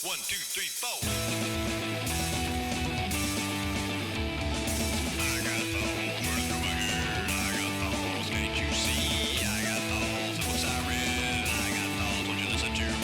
1, 2, 3, 4. I got thoughts running through my head. I got thoughts, can't you see? I got thoughts, the books I read. I got thoughts, won't you listen to me?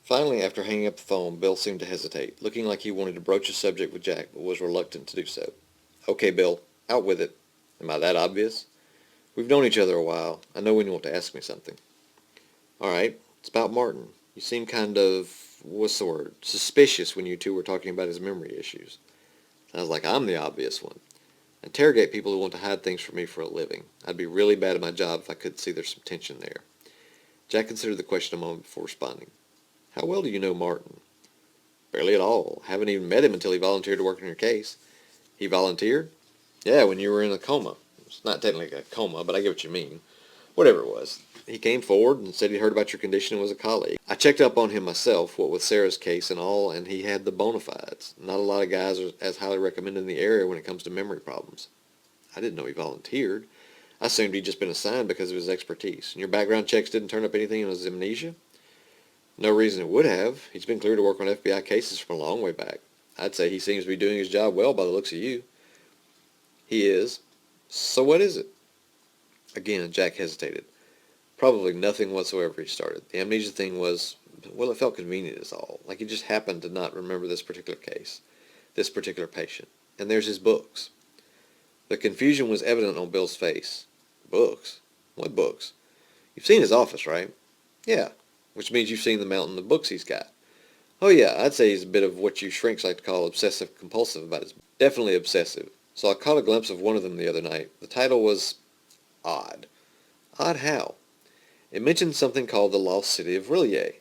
Finally, after hanging up the phone, Bill seemed to hesitate, looking like he wanted to broach a subject with Jack, but was reluctant to do so. Okay, Bill, out with it. Am I that obvious? We've known each other a while. I know when you want to ask me something. All right, it's about Martin. You seem kind of, what's the word, suspicious when you two were talking about his memory issues. Sounds like I'm the obvious one. I interrogate people who want to hide things from me for a living. I'd be really bad at my job if I couldn't see there's some tension there. Jack considered the question a moment before responding. How well do you know Martin? Barely at all. Haven't even met him until he volunteered to work on your case. He volunteered? Yeah, when you were in a coma. It's not technically a coma, but I get what you mean. Whatever it was. He came forward and said he'd heard about your condition and was a colleague. I checked up on him myself, what with Sarah's case and all, and he had the bona fides. Not a lot of guys are as highly recommended in the area when it comes to memory problems. I didn't know he volunteered. I assumed he'd just been assigned because of his expertise. And your background checks didn't turn up anything in his amnesia? No reason it would have. He's been cleared to work on FBI cases from a long way back. I'd say he seems to be doing his job well by the looks of you. He is. So what is it? Again, Jack hesitated. Probably nothing whatsoever, he started. The amnesia thing was, well, it felt convenient is all. Like he just happened to not remember this particular case, this particular patient. And there's his books. The confusion was evident on Bill's face. Books? What books? You've seen his office, right? Yeah. Which means you've seen the mountain of books he's got. Oh yeah, I'd say he's a bit of what you shrinks like to call obsessive-compulsive about his... Definitely obsessive. So I caught a glimpse of one of them the other night. The title was odd. Odd how? It mentioned something called the Lost City of Rillier.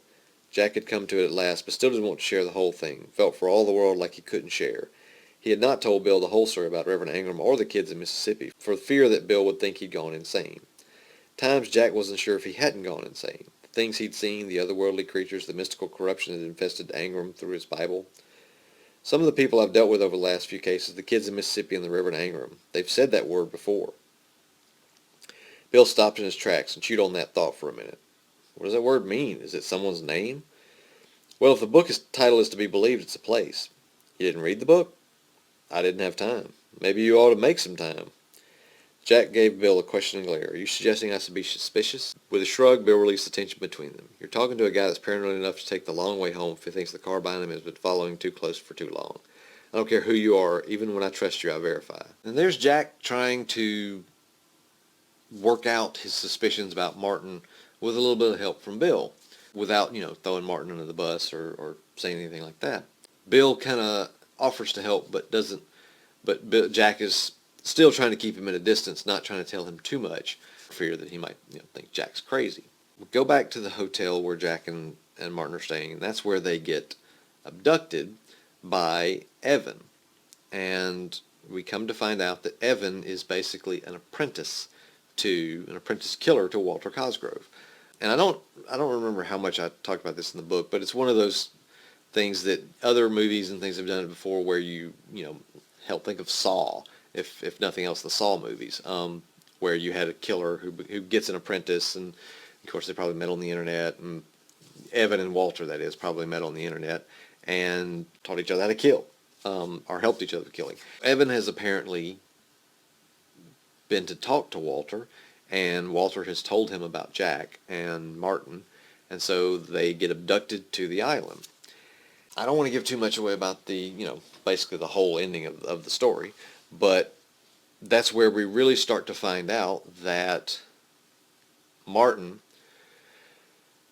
Jack had come to it at last, but still didn't want to share the whole thing. Felt for all the world like he couldn't share. He had not told Bill the whole story about Reverend Ingram or the kids in Mississippi, for fear that Bill would think he'd gone insane. At times Jack wasn't sure if he hadn't gone insane. Things he'd seen, the otherworldly creatures, the mystical corruption that infested Angram through his Bible. Some of the people I've dealt with over the last few cases, the kids in Mississippi and the Reverend Angram, they've said that word before. Bill stopped in his tracks and chewed on that thought for a minute. What does that word mean? Is it someone's name? Well, if the book title is to be believed, it's a place. You didn't read the book? I didn't have time. Maybe you ought to make some time. Jack gave Bill a questioning glare. Are you suggesting I should be suspicious? With a shrug, Bill released the tension between them. You're talking to a guy that's paranoid enough to take the long way home if he thinks the car behind him has been following too close for too long. I don't care who you are. Even when I trust you, I verify. And there's Jack trying to work out his suspicions about Martin with a little bit of help from Bill without, throwing Martin under the bus or saying anything like that. Bill kind of offers to help but doesn't. But Jack is still trying to keep him at a distance, not trying to tell him too much, for fear that he might think Jack's crazy. We go back to the hotel where Jack and Martin are staying, and that's where they get abducted by Evan. And we come to find out that Evan is basically an apprentice killer to Walter Cosgrove. And I don't remember how much I talked about this in the book, but it's one of those things that other movies and things have done it before where help think of Saw, if nothing else, the Saw movies, where you had a killer who gets an apprentice, and of course they probably met on the internet, and Evan and Walter, that is, probably met on the internet, and taught each other how to kill, or helped each other with killing. Evan has apparently been to talk to Walter, and Walter has told him about Jack and Martin, and so they get abducted to the island. I don't want to give too much away about the, basically the whole ending of the story, but that's where we really start to find out that Martin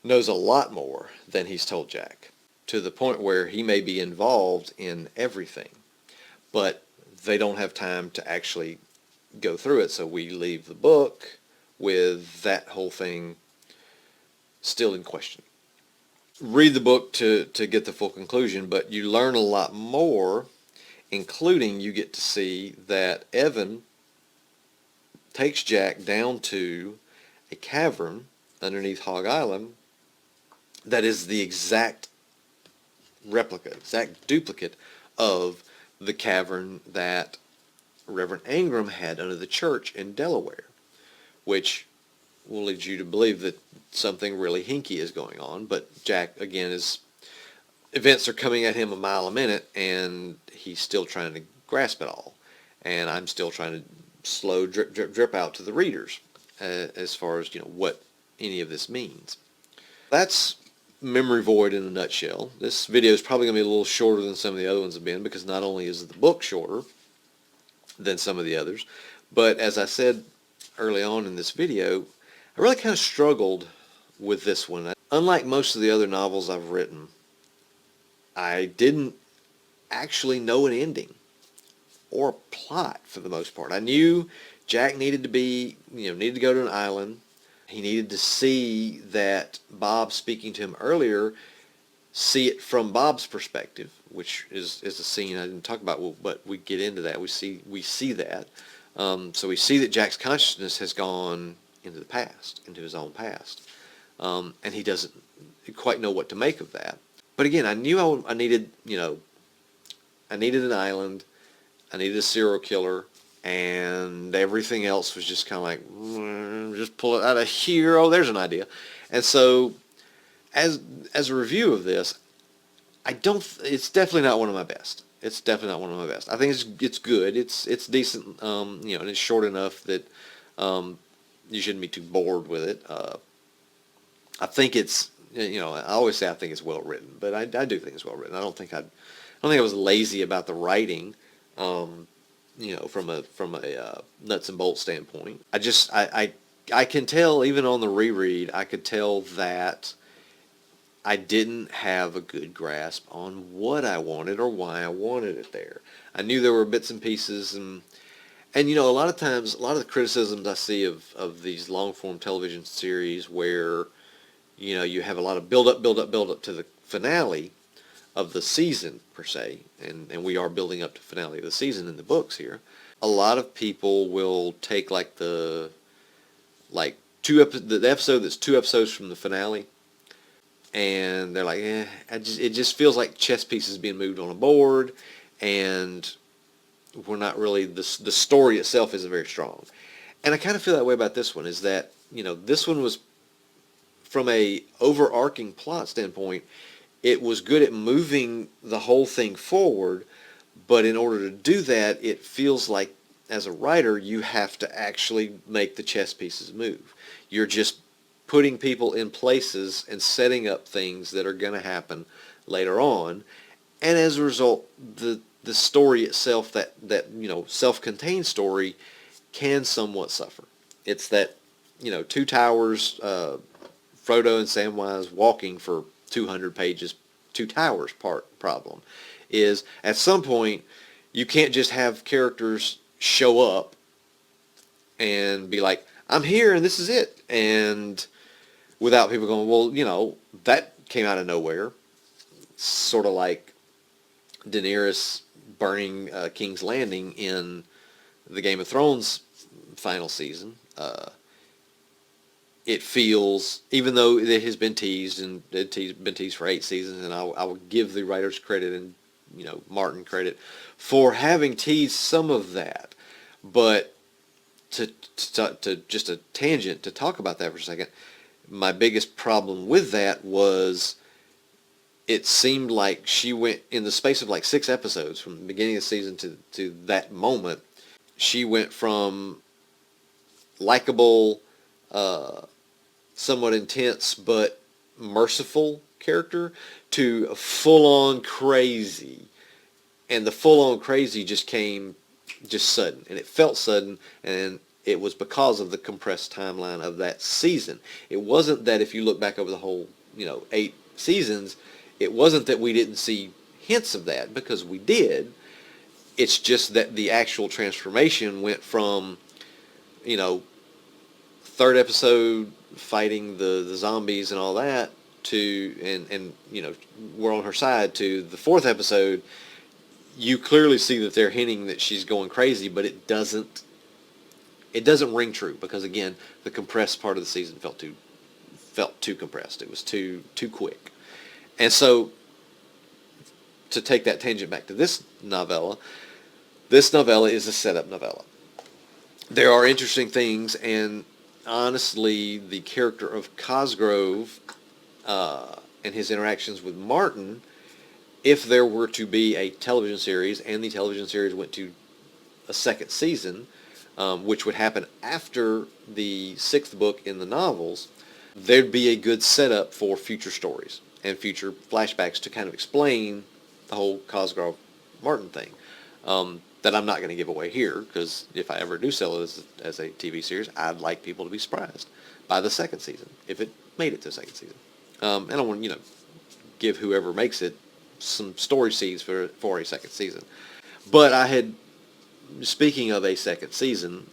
knows a lot more than he's told Jack, to the point where he may be involved in everything. But they don't have time to actually go through it, so we leave the book with that whole thing still in question. Read the book to get the full conclusion, but you learn a lot more, including you get to see that Evan takes Jack down to a cavern underneath Hog Island that is the exact replica, exact duplicate of the cavern that Reverend Ingram had under the church in Delaware, which will lead you to believe that something really hinky is going on. But Jack, again, events are coming at him a mile a minute, and he's still trying to grasp it all. And I'm still trying to slow drip, drip, drip out to the readers as far as, what any of this means. That's Memory Void in a nutshell. This video is probably going to be a little shorter than some of the other ones have been, because not only is the book shorter than some of the others, but as I said early on in this video, I really kind of struggled with this one. Unlike most of the other novels I've written, I didn't actually know an ending or a plot for the most part. I knew Jack needed to go to an island. He needed to see that Bob speaking to him earlier, see it from Bob's perspective, which is a scene I didn't talk about, but we get into that. We see that. So we see that Jack's consciousness has gone into the past, into his own past, and he doesn't quite know what to make of that. But again, I knew I needed an island, I needed a serial killer, and everything else was just kind of like, just pull it out of here. Oh, there's an idea. And so, as a review of this, it's definitely not one of my best. It's definitely not one of my best. I think it's good. It's decent. And it's short enough that you shouldn't be too bored with it. I think it's, I always say I think it's well written, but I do think it's well written. I don't think I was lazy about the writing. From a nuts and bolts standpoint. I can tell, even on the reread, I could tell that I didn't have a good grasp on what I wanted or why I wanted it there. I knew there were bits and pieces, and a lot of times, a lot of the criticisms I see of these long-form television series where, you have a lot of build up to the finale of the season, per se, and we are building up to the finale of the season in the books here. A lot of people will take the episode that's 2 episodes from the finale, and they're like, it just feels like chess pieces being moved on a board, and we're not really, the story itself isn't very strong. And I kind of feel that way about this one, is that, this one was, from a overarching plot standpoint, it was good at moving the whole thing forward, but in order to do that, it feels like, as a writer, you have to actually make the chess pieces move. You're just putting people in places and setting up things that are going to happen later on, and as a result, the story itself, that self-contained story, can somewhat suffer. It's that, 2 towers, Frodo and Samwise walking for 200 pages, 2 towers problem is, at some point, you can't just have characters show up and be like, I'm here and this is it, and without people going, well, that came out of nowhere. Sort of like Daenerys burning King's Landing in the Game of Thrones final season. It feels, even though it has been teased, and been teased for 8 seasons, and I will give the writers credit and Martin credit for having teased some of that, but to just a tangent to talk about that for a second, my biggest problem with that was, it seemed like she went, in the space of 6 episodes from the beginning of the season to that moment, she went from likable, somewhat intense but merciful character to full-on crazy. And the full-on crazy just came sudden, and it felt sudden, and it was because of the compressed timeline of that season. It wasn't that, if you look back over the whole 8 seasons, it wasn't that we didn't see hints of that, because we did. It's just that the actual transformation went from, you know, third episode fighting the zombies and all that to, and you know, we're on her side, to the fourth episode. You clearly see that they're hinting that she's going crazy, but it doesn't ring true, because again, the compressed part of the season felt too compressed. It was too quick. And so, to take that tangent back to this novella is a setup novella. There are interesting things, and honestly, the character of Cosgrove and his interactions with Martin, if there were to be a television series, and the television series went to a second season, which would happen after the sixth book in the novels, there'd be a good setup for future stories and future flashbacks to kind of explain the whole Cosgrove Martin thing. That I'm not going to give away here, because if I ever do sell it as a TV series, I'd like people to be surprised by the second season, if it made it to the second season. And I want to, give whoever makes it some story seeds for a second season. But speaking of a second season,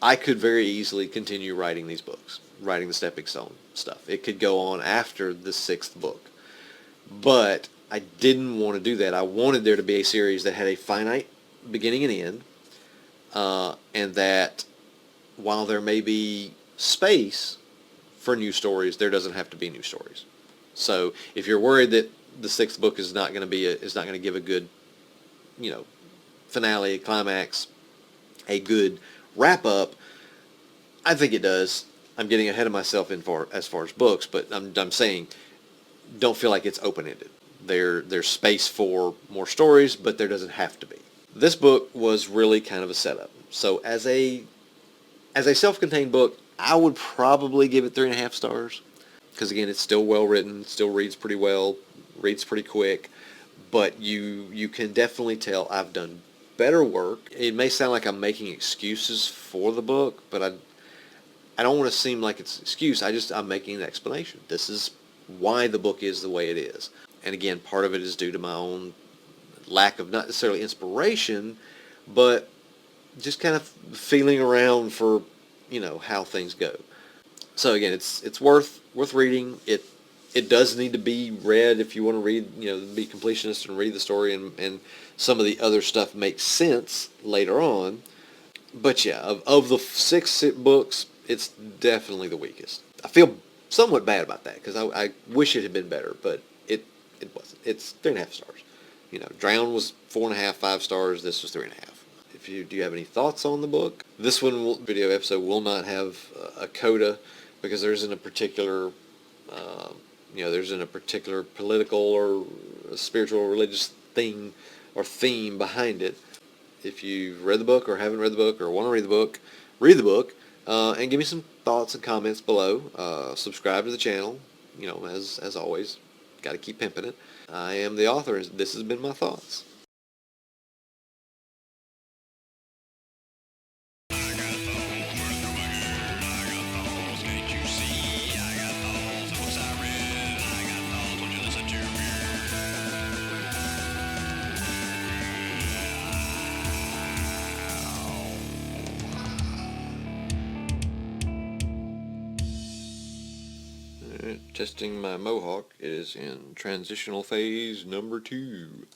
I could very easily continue writing these books, writing the Stepping Stone stuff. It could go on after the sixth book. But I didn't want to do that. I wanted there to be a series that had a finite beginning and end, and that while there may be space for new stories, there doesn't have to be new stories. So if you're worried that the sixth book is not going to give a good, finale, a climax, a good wrap up, I think it does. I'm getting ahead of myself as far as books, but I'm saying, don't feel like it's open-ended. There's space for more stories, but there doesn't have to be. This book was really kind of a setup. So as a self-contained book, I would probably give it 3.5 stars. Because again, it's still well written, still reads pretty well, reads pretty quick, but you can definitely tell I've done better work. It may sound like I'm making excuses for the book, but I don't want to seem like it's an excuse. I'm making an explanation. This is why the book is the way it is. And again, part of it is due to my own lack of not necessarily inspiration, but just kind of feeling around for, how things go. So again, it's worth reading. It does need to be read if you want to read, be completionist and read the story, and some of the other stuff makes sense later on. But yeah, of the 6 books, it's definitely the weakest. I feel somewhat bad about that, because I wish it had been better, but it wasn't. It's 3.5 stars. Drown was 4.5, 5 stars. This was 3.5. Do you have any thoughts on the book? This video episode will not have a coda, because there isn't a particular, political or spiritual or religious thing or theme behind it. If you've read the book or haven't read the book or want to read the book, and give me some thoughts and comments below. Subscribe to the channel, as always. Got to keep pimping it. I am the author, and this has been my thoughts. Testing my mohawk. It is in transitional phase number 2.